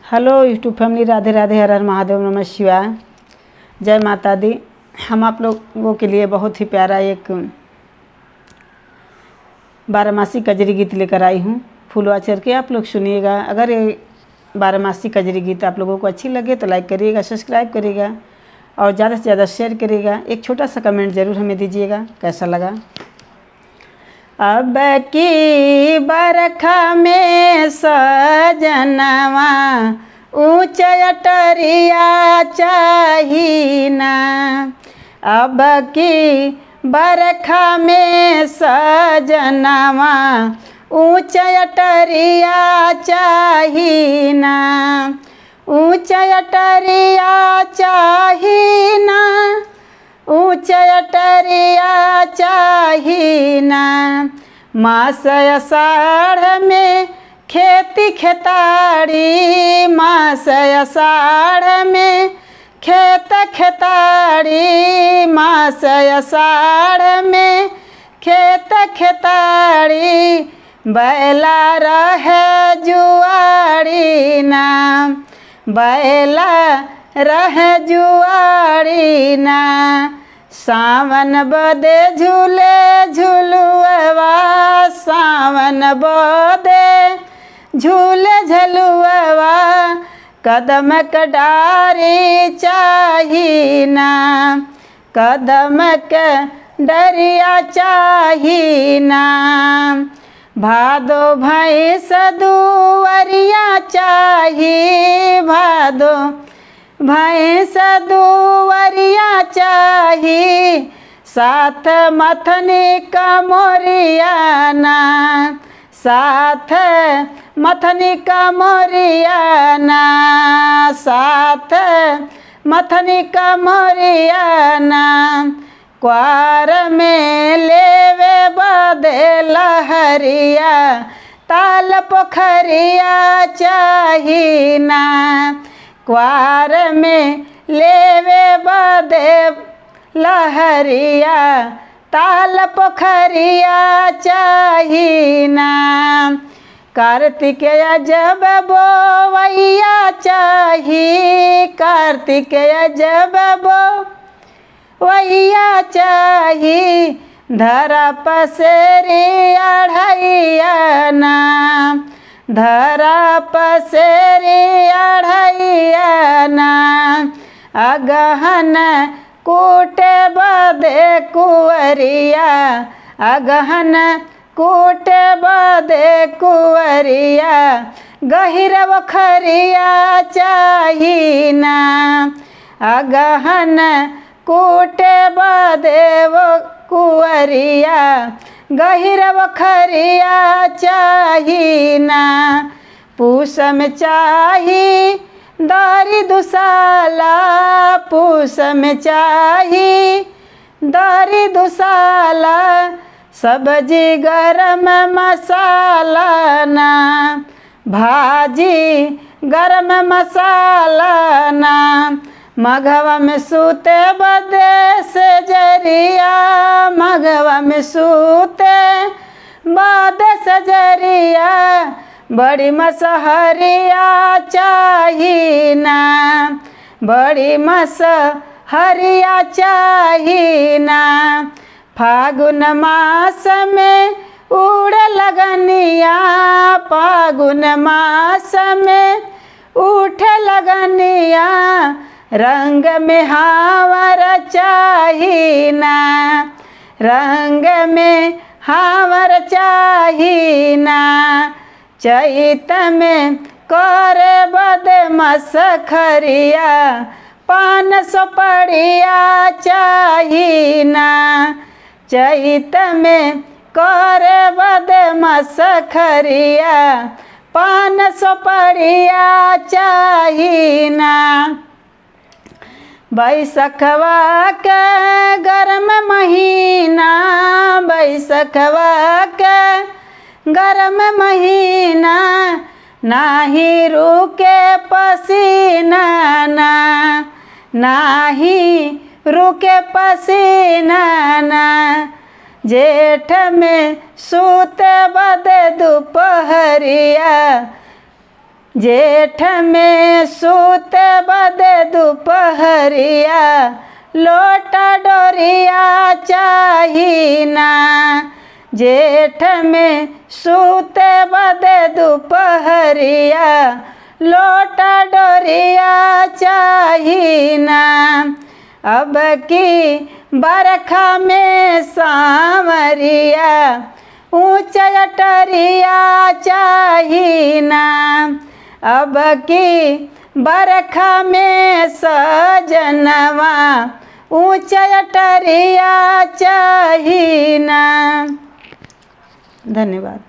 Hello YouTube family, Radhe Radhe, Har Har Mahadev, नमः शिवाय, जय माता दी। हम आप लोगों के लिए बहुत ही प्यारा एक बारहमासी कजरी गीत लेकर आई हूँ। फूलवा चढ़ के आप लोग सुनिएगा। अगर ये बारहमासी कजरी गीत आप लोगों को अच्छी लगे तो लाइक करिएगा, सब्सक्राइब करिएगा और ज़्यादा से ज़्यादा शेयर करिएगा। एक छोटा सा कमेंट ज़रूर हमें दीजिएगा कैसा लगा। अब की बरखा में सजनवा ऊँच अटरिया चाहिना। अब की बरखा में सजनवा ऊँच अटरिया चाहिना। ऊँच अटरिया चाहिना, ऊँच अटरिया चाहिना। मास आषाढ़ में खेती खेताड़ी, मास आषाढ़ में खेत खेताड़ी, मास आषाढ़ में खेत खेताड़ी। बैला रहे जुआरी ना, बैला रह जुआरी ना। सावन बदे झूले झुलुआ, सावन बदे झूले झलुआ। कदम कडारी चाहिना, कदम के डरिया चाहिना। भादो भैंस दुवरिया चाही, भादो भैंस दुवरिया चाही। साथ मथनी कमोरियाना, साथ मथनी कमोरियाना, साथ मथनी कमोरियाना। क्वार में लेवे बदे लहरिया, ताल पोखरिया चाहिना। क्वार में लेवे बदे लहरिया, ताल पोखरिया चाहिना। कार्तिकेय जब बोवैया चाही, कार्तिकेय जब बोवैया चाही। धरा पसेरी अढ़ैया ना, धरा पसेरी अढ़ैया ना। अगहन कूटे बदे कुंवरिया, अगहन कूटे बदे कुंवरिया। गहिर बखरिया चाहिना, अगहन कूटे बदे वो कुंवरिया। गहिर बखरिया चाहिना। पूस में चाही दारी दुसाला, पूस में चाही दारी दुसाला। सब्जी गरम मसाला ना, भाजी गरम मसाला ना। मघवा में सूते बदे से जरिया, मघवा में सूते बदे से जरिया। बड़ी मसहरिया चाहिना, बड़ी मसहरिया चाहिना। फागुन मास में उड़ लगनिया, फागुन मास में उठ लगनिया। रंग में हावर चाहिना, रंग में हावर चाहिना। चैत में करे बदे मसखरिया, पान सुपड़िया चाहिना। चैत में करे बदे मसखरिया, पान सुपड़िया चाहिना। बैसखवा के गरम महीना, बैसखवा के गरम महीना। नाही रुके पसीना ना, नाही रुके पसीना ना। जेठ में सूते बदे दोपहरिया, जेठ में सूत बदे दुपहरिया लोटा डोरिया चाहिना। जेठ में सूत बदे दुपहरिया लोटा डोरिया चाहिना। अब की बरखा में सांवरिया ऊंचा अटरिया चाहिना। अब की बरखा में सजनवा ऊंचा अटरिया चाहिना। धन्यवाद।